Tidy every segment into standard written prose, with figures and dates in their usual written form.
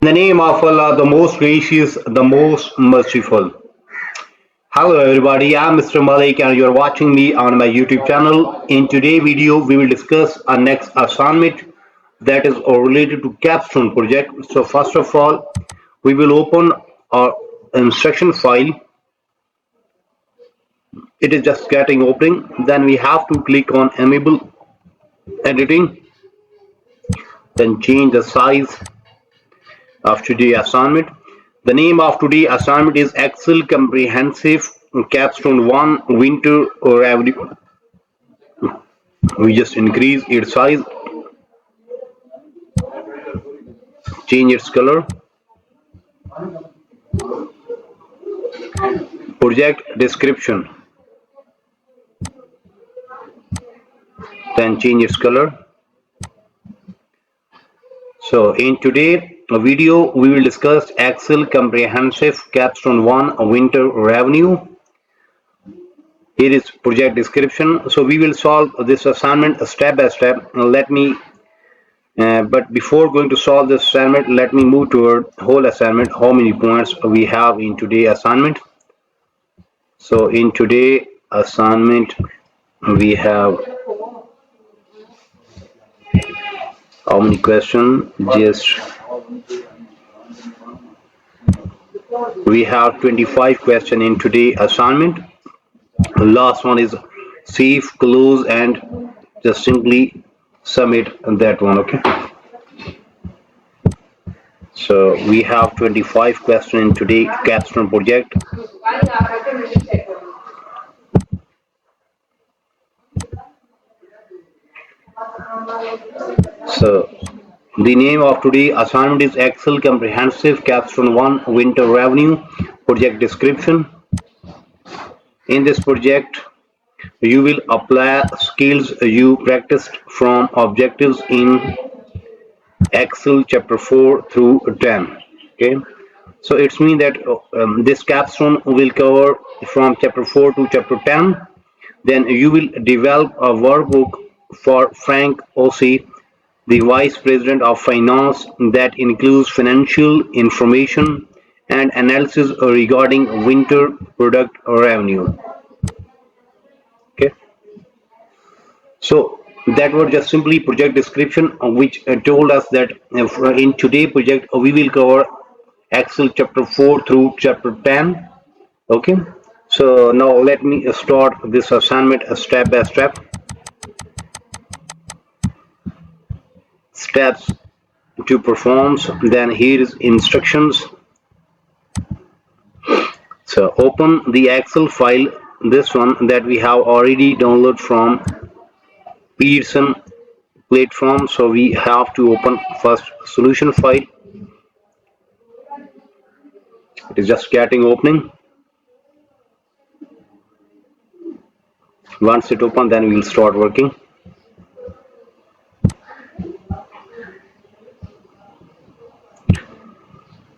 In the name of Allah, the most gracious, the most merciful. Hello everybody, I'm Mr. Malik and you're watching me on my YouTube channel. In today's video, we will discuss our next assignment that is related to Capstone project. So first of all, we will open our instruction file. It is just getting opening. Then we have to click on enable editing. Then change the size of today's assignment. The name of today's assignment is Excel Comprehensive Capstone1 Winter Revenue. We just increase its size, change its color, project description, then change its color. So in today's video, we will discuss Excel Comprehensive Capstone1 Winter Revenue. Here is project description. So we will solve this assignment step by step. But before going to solve this assignment, let me move toward whole assignment, how many points we have in today's assignment. So in today's assignment, we have how many questions? Just we have 25 questions in today's assignment. The last one is save, close, and just simply submit that one. Okay. So we have 25 questions in today's Capstone project. So the name of today's assignment is Excel Comprehensive Capstone1 Winter Revenue. Project description. In this project, you will apply skills you practiced from objectives in Excel chapter 4 through 10. Okay. So it's mean that this capstone will cover from chapter 4 to chapter 10. Then you will develop a workbook for Frank Ossie, the Vice President of Finance, that includes financial information and analysis regarding winter product revenue. Okay. So that was just simply project description, which told us that in today's project we will cover Excel chapter 4 through chapter 10. Okay. So now let me start this assignment step by step. Steps to perform. Then here is instructions. So open the Excel file, this one that we have already downloaded from Pearson platform. So we have to open first solution file. It is just getting opening. Once it opens, then we will start working.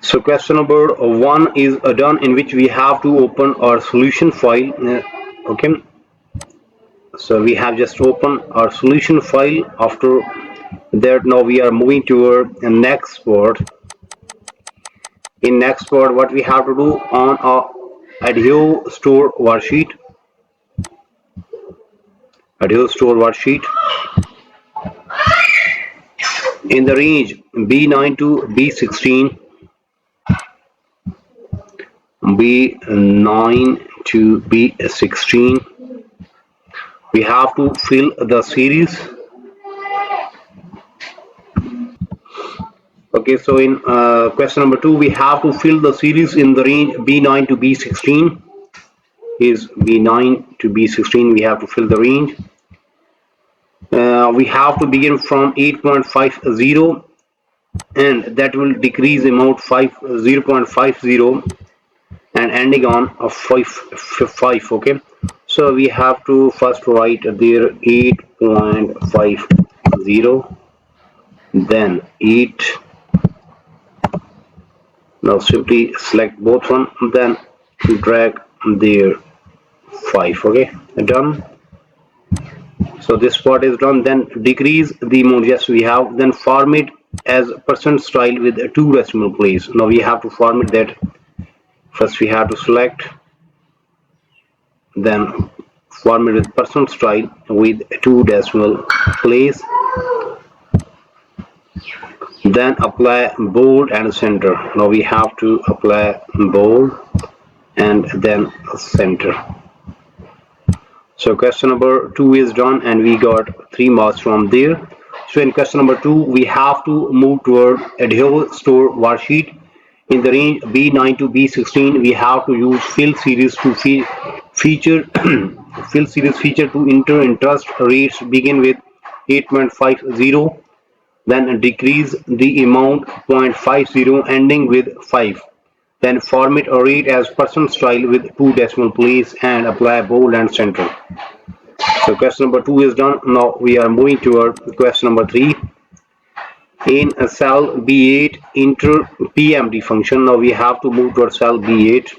So question number 1 is done, in which we have to open our solution file. Okay. So we have just opened our solution file. After that, now we are moving toward the next part. In next part, what we have to do on our Idaho Store worksheet. Idaho Store worksheet. In the range B9 to B16. B9 to B16. We have to fill the series. Okay, so in question number 2, we have to fill the series in the range B9 to B16. Is B9 to B16, we have to fill the range. We have to begin from 8.50 and that will decrease amount 0.50 and ending on a 5. Okay, so we have to first write there 8.50, then 8. Now simply select both one, then drag there 5. Okay, done. So this part is done. Then decrease the amount. Yes, we have. Then format as percent style with two decimal place. Now we have to format that. First we have to select, then format with percent style with two decimal place, then apply bold and center. Now we have to apply bold and then center. So question number 2 is done and we got 3 marks from there. So in question number 2 we have to move toward Idaho Store worksheet. In the range B9 to B16 we have to use fill series to feature fill series feature to enter interest rates begin with 8.50, then decrease the amount 0.50 ending with 5. Then format a rate as percent style with two decimal place and apply bold and center. So question number 2 is done. Now we are moving toward question number 3. In a cell B8 enter PMD function. Now we have to move toward cell B8.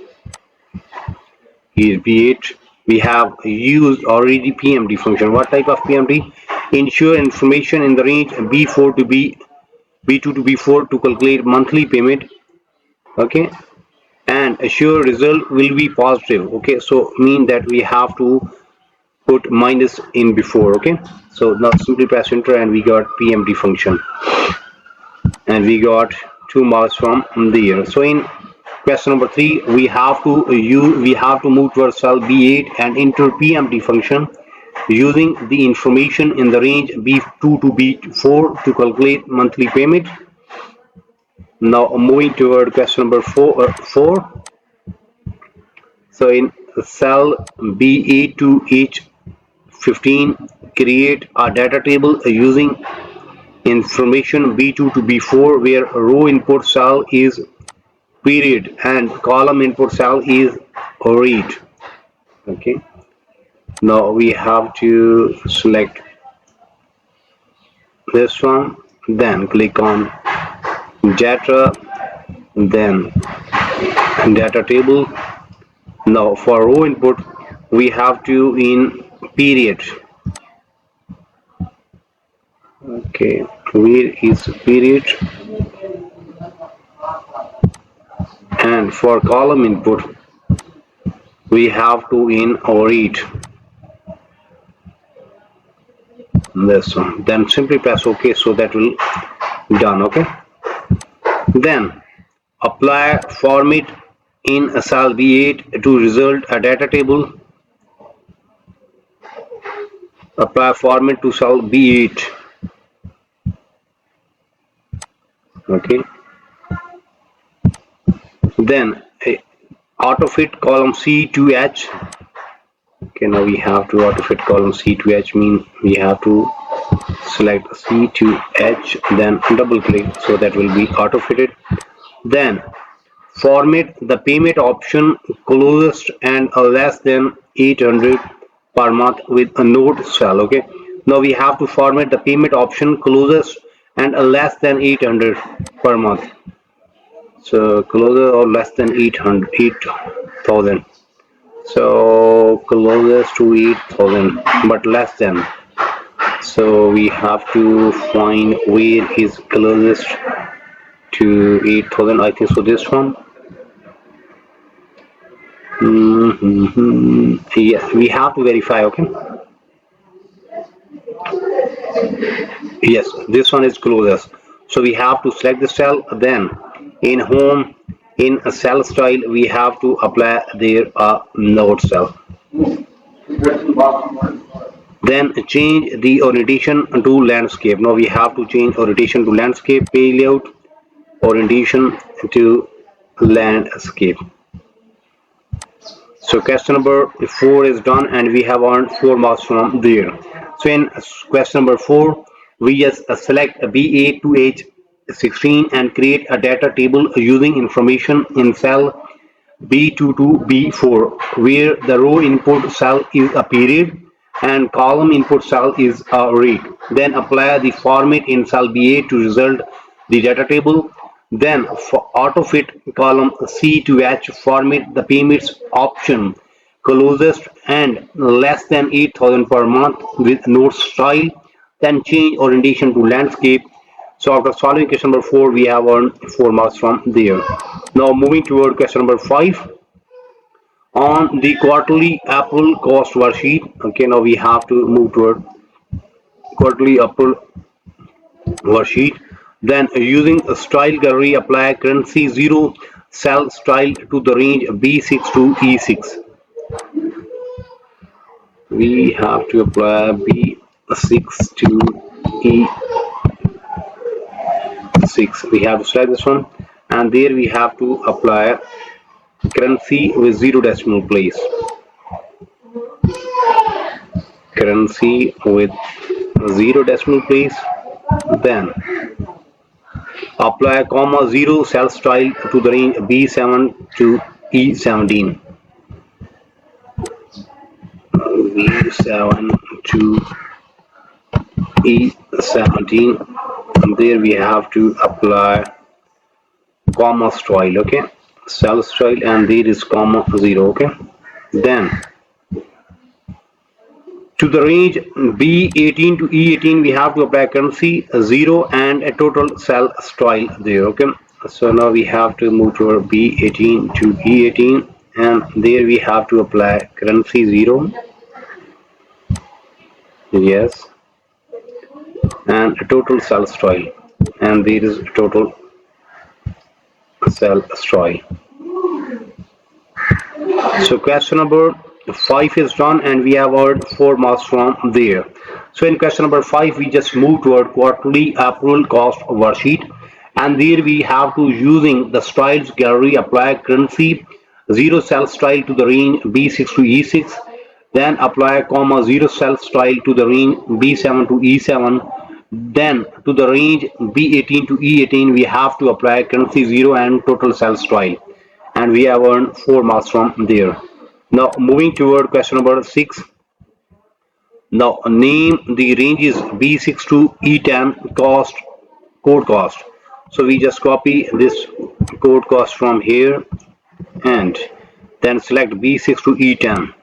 Here B8 we have used already PMD function. What type of PMD? Ensure information in the range B4 to B2 to B4 to calculate monthly payment. Okay, and assure result will be positive. Okay, so mean that we have to put minus in before. Okay, so now simply press enter and we got PMD function and we got 2 marks from there. So in question number 3 we have to move towards cell B8 and enter PMD function using the information in the range B2 to B4 to calculate monthly payment. Now moving toward question number 4. So in cell B8 to H15 create a data table using information B2 to B4 where row input cell is period and column input cell is read. Okay, now we have to select this one, then click on data, then data table. Now for row input we have to in period. Okay, where is period? And for column input we have to in read this one, then simply press OK, so that will done. Okay, then apply format in a cell B8 to result a data table. Apply format to cell B8. Okay, then auto fit column C to H. Okay, now we have to auto fit column C to H, mean we have to select C to H, then double click, so that will be auto fitted. Then format the payment option closest and less than 800 per month with a node cell. Okay, now we have to format the payment option closest and less than 800 per month. So closer or less than 8,000. So closest to 8,000 but less than. So we have to find where is closest to 8,000. I think so this one. Yeah, we have to verify. Okay, yes, this one is closest, so we have to select the cell. Then in home, in a cell style we have to apply there a node cell. Then change the orientation to landscape. Now we have to change orientation to landscape, pay layout orientation to landscape. So question number 4 is done and we have earned 4 marks from there. So in question number 4 we just select B8 to H16 and create a data table using information in cell B2 to B4 where the row input cell is a period and column input cell is a rate. Then apply the format in cell B8 to result the data table. Then for auto fit column C to H format the payments option closest and less than 8,000 per month with node style. Then change orientation to landscape. So after solving question number 4, we have earned 4 marks from there. Now moving toward question number 5. On the quarterly April cost worksheet, okay, now we have to move toward quarterly April worksheet. Then using a style gallery, apply currency 0 cell style to the range B6 to E6. We have to apply B6 to E6. We have to select this one, and there we have to apply currency with 0 decimal place. Currency with 0 decimal place. Then apply comma 0 cell style to the range B7 to E17. B7 to E17. There we have to apply comma style, okay, cell style, and there is comma 0, okay. Then to the range B18 to E18, we have to apply currency 0 and a total cell style there, okay. So now we have to move to our B18 to E18, and there we have to apply currency 0, yes, and a total cell style, and there is total cell style. So question number 5 is done, and we have earned 4 marks from there. So in question number 5, we just move toward quarterly April cost worksheet, and there we have to using the styles gallery apply currency 0 cell style to the range B6 to E6, then apply comma 0 cell style to the range B7 to E7, then to the range B18 to E18 we have to apply currency 0 and total cell style, and we have earned 4 marks from there. Now moving toward question number 6. Now name the ranges B6 to E10 cost, code cost. So we just copy this code cost from here and then select B6 to E10.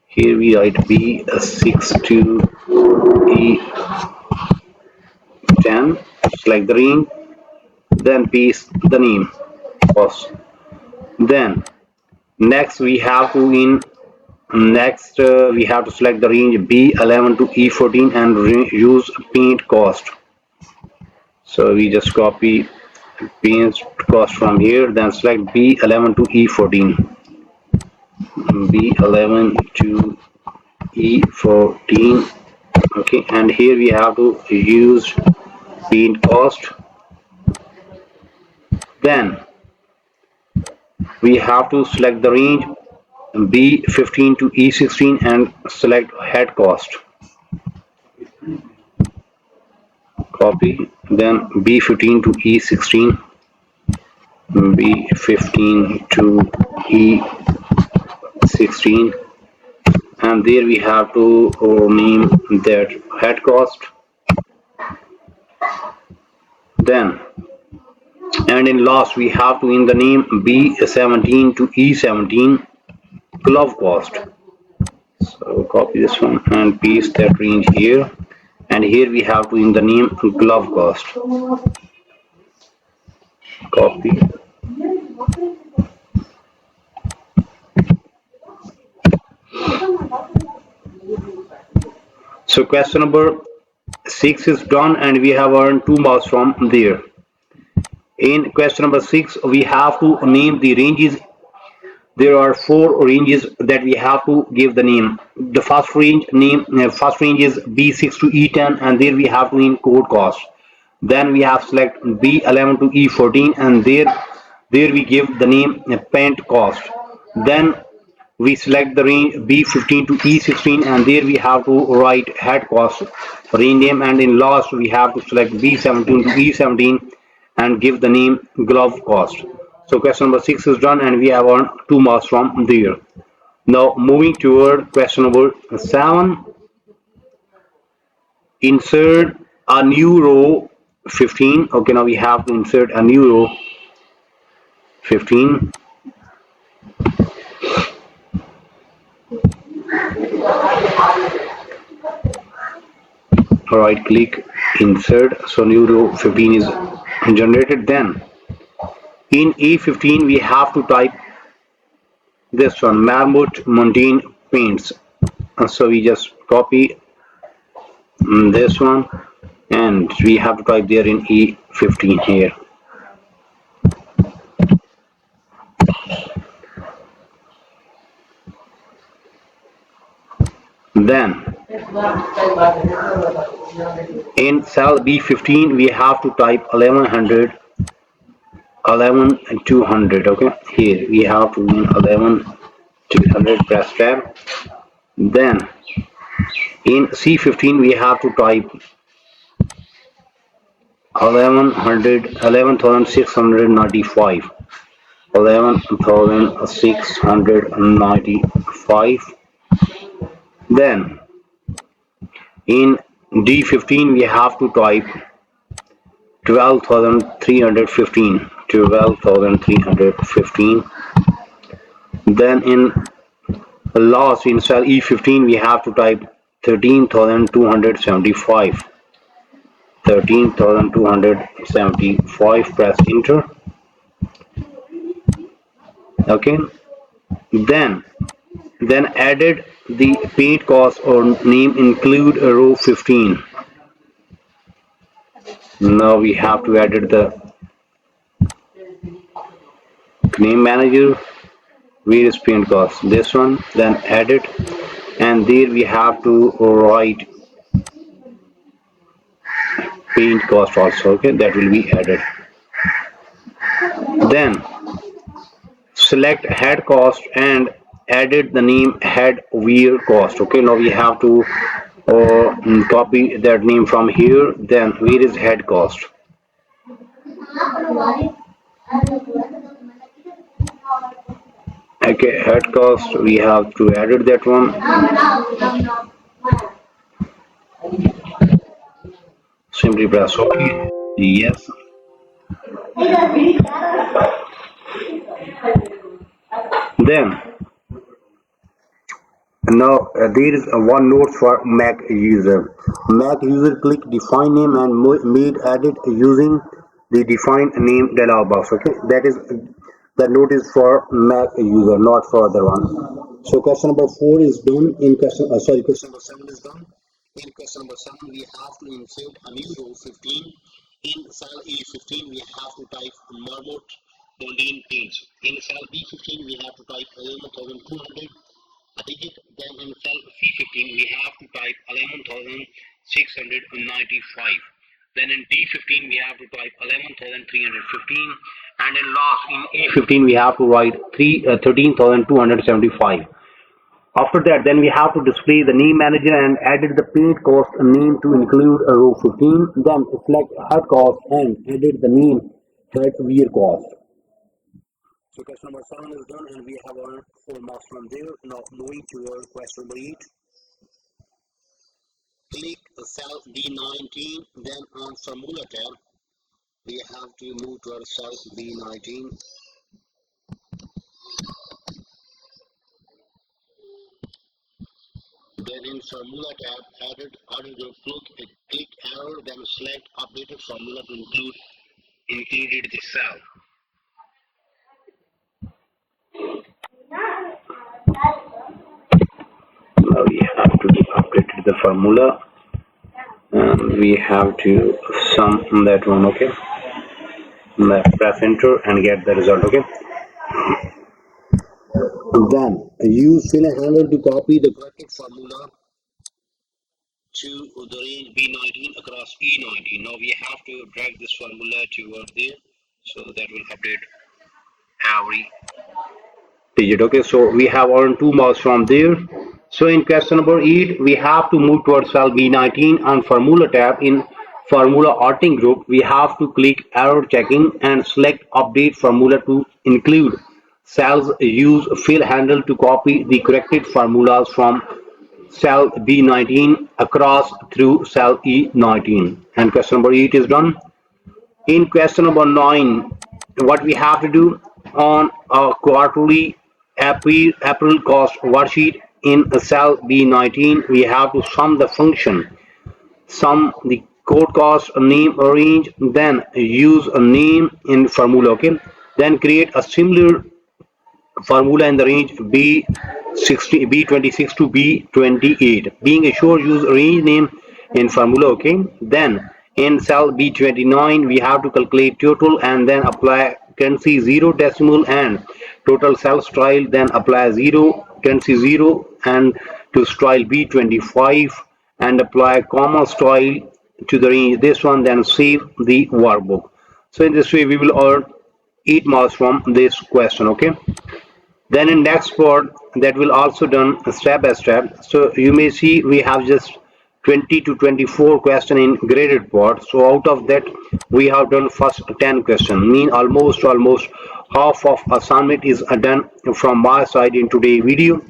Here we write B6 to E10, select the range, then paste the name cost. Then next we have to we have to select the range B11 to E14 and use paint cost. So we just copy paint cost from here, then select B11 to E14, B11 to E14, okay, and here we have to use paint cost. Then we have to select the range B15 to E16 and select head cost. Copy, then B15 to E16, B15 to E16, and there we have to name that head cost. Then and in last we have to in the name B17 to E17 glove cost. So copy this one and paste that range here, and here we have to in the name glove cost. Copy. So question number 6 is done, and we have earned 2 marks from there. In question number 6, we have to name the ranges. There are 4 ranges that we have to give the name. The first range is B6 to E10, and there we have to name code cost. Then we have select B11 to E14, and there we give the name paint cost. Then we select the range B15 to E16, and there we have to write head cost range name, and in last we have to select B17 to E17 and give the name glove cost. So question number 6 is done, and we have earned 2 marks from there. Now moving toward question number 7. Insert a new row 15. Okay, now we have to insert a new row 15. Right click insert, so new row 15 is generated. Then in E15 we have to type this one, Marmot Mountain Paints. So we just copy this one and we have to type there in E15 here. Then in cell B15 we have to type 1100, 11200. Okay, here we have to mean 11200, press tab. Then in C15 we have to type 1100, 11695, 11695. Then in D15 we have to type 12,315, 12,315. Then in last in cell E15 we have to type 13,275, 13,275, press enter. Okay, then added the paint cost or name include a row 15. Now we have to edit the name manager. Where is paint cost? This one. Then edit, and there we have to write paint cost also. Okay, that will be added. Then select head cost and added the name head wear cost. Okay, now we have to copy that name from here. Then where is head cost? Okay, head cost, we have to edit that one. Simply press OK. Yes. Then now there is one note for Mac user. Mac user click define name and made edit using the define name dialog box. Okay, that is the note is for Mac user, not for other one. So question number 4 is done. In question, question number 7 is done. In question number 7, we have to insert a new row 15. In cell A15, we have to type Marmot Mountain Paints. In cell B15, we have to type 11,200. Digit. Then in cell C15 we have to type 11,695. Then in D15 we have to type 11,315, and in last in A15 we have to write 13,275. After that, then we have to display the name manager and added the paint cost name to include a row 15. Then select head cost and added the name head wear cost. So question number 7 is done and we have earned 4 marks from there. Now moving toward question number 8. Click cell B19, then on formula tab, we have to move to our cell B19. Then in formula tab, added your click arrow, then select updated formula to included the cell. Now we have to update the formula and we have to sum that one. Okay, now press enter and get the result. Okay, then use fill handle to copy the corrected formula to the range B19 across E19. Now we have to drag this formula toward there, so that will update every digit. Okay, so we have earned 2 marks from there. So in question number 8, we have to move towards cell B19 on formula tab. In formula orting group, we have to click error checking and select update formula to include cells. Use fill handle to copy the corrected formulas from cell B19 across through cell E19. And question number 8 is done. In question number 9, what we have to do on a quarterly April cost worksheet in cell B19, we have to sum the function, sum the code cost name range, then use a name in formula. Okay, then create a similar formula in the range B60 B26 to B28, being assured use range name in formula. Okay, then in cell B29 we have to calculate total and then apply currency 0 decimal and total cell style, then apply 0 currency 0 and to style B25 and apply comma style to the range this one, then save the workbook. So in this way we will earn 8 marks from this question. Okay, then in next part that will also done step by step. So you may see we have just 20 to 24 question in graded part. So out of that we have done first 10 question, mean almost half of assignment is done from my side in today video.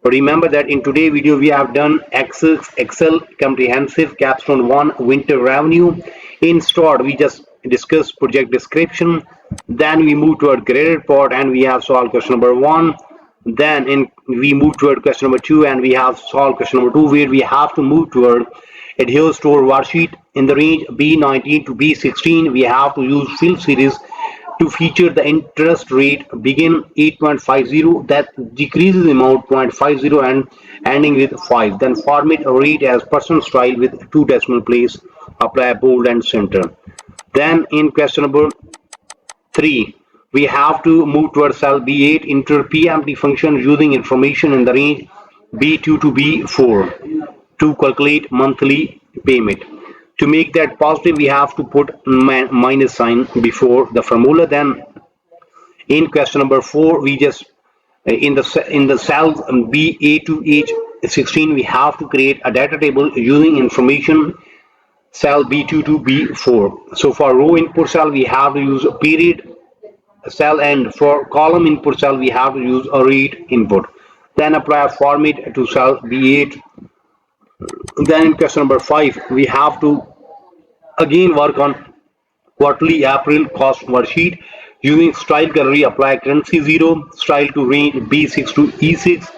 Remember that in today's video we have done Excel Comprehensive Capstone 1 Winter Revenue. In start we just discussed project description, then we move toward graded part and we have solved question number 1. Then we move toward question number 2 and we have solved question number 2, where we have to move toward Idaho Store worksheet in the range B19 to B16. We have to use fill series to feature the interest rate begin 8.50 that decreases amount 0.50 and ending with 5, then format a rate as person style with 2 decimal place, apply bold and center. Then in question number 3 we have to move towards cell B8, enter PMT function using information in the range B2 to B4 to calculate monthly payment. To make that positive we have to put minus sign before the formula. Then in question number 4 we just in the cells B8 to H16 we have to create a data table using information cell B2 to B4. So for row input cell we have to use a period cell, and for column input cell we have to use a read input. Then apply a format to cell B8. Then in question number 5 we have to again work on quarterly April cost worksheet using style gallery, apply currency 0 style to range B6 to E6,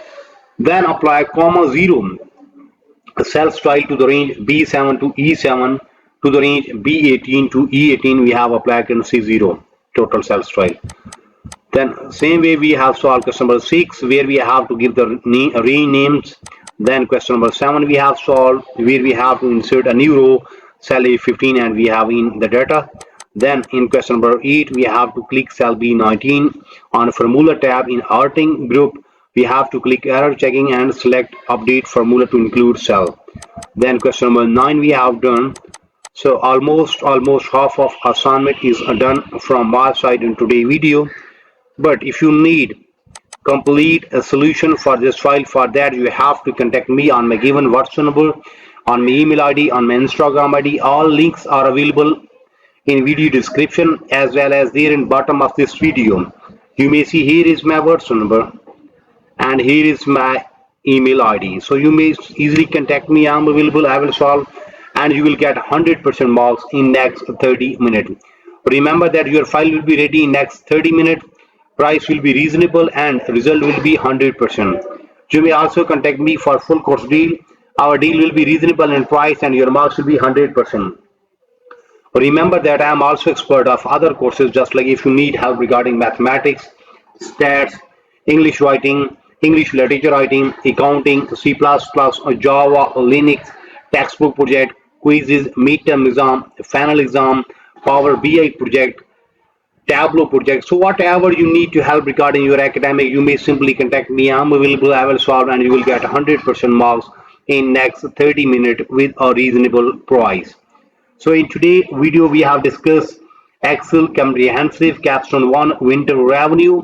then apply comma 0 cell style to the range B7 to E7 to the range B18 to E18. We have applied currency 0 total cell style. Then same way we have solved question number 6 where we have to give the range names. Then question number 7 we have solved where we have to insert a new row cell A15 and we have in the data. Then in question number 8 we have to click cell B19 on formula tab. In arting group we have to click error checking and select update formula to include cell. Then question number 9 we have done. So almost half of assignment is done from my side in today's video. But if you need complete a solution for this file, for that you have to contact me on my given WhatsApp number, on my email ID, on my Instagram ID. All links are available in video description as well as there in bottom of this video. You may see here is my WhatsApp number and here is my email ID. So you may easily contact me. I'm available. I will solve and you will get 100% marks in next 30 minutes. Remember that your file will be ready in next 30 minutes. Price will be reasonable and result will be 100%. You may also contact me for full course deal. Our deal will be reasonable in price and your marks will be 100%. Remember that I am also expert of other courses, just like if you need help regarding mathematics, stats, English writing, English literature writing, accounting, C++, Java, Linux, textbook project, quizzes, midterm exam, final exam, Power BI project, Tableau project. So whatever you need to help regarding your academic, you may simply contact me. I'm available. I will solve and you will get 100% marks in next 30 minutes with a reasonable price. So in today's video we have discussed Excel Comprehensive Capstone 1 Winter Revenue.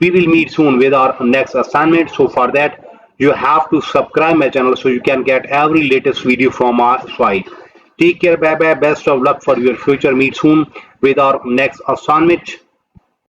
We will meet soon with our next assignment. So for that you have to subscribe my channel so you can get every latest video from our site. Take care, bye bye, best of luck for your future. Meet soon with our next assignment.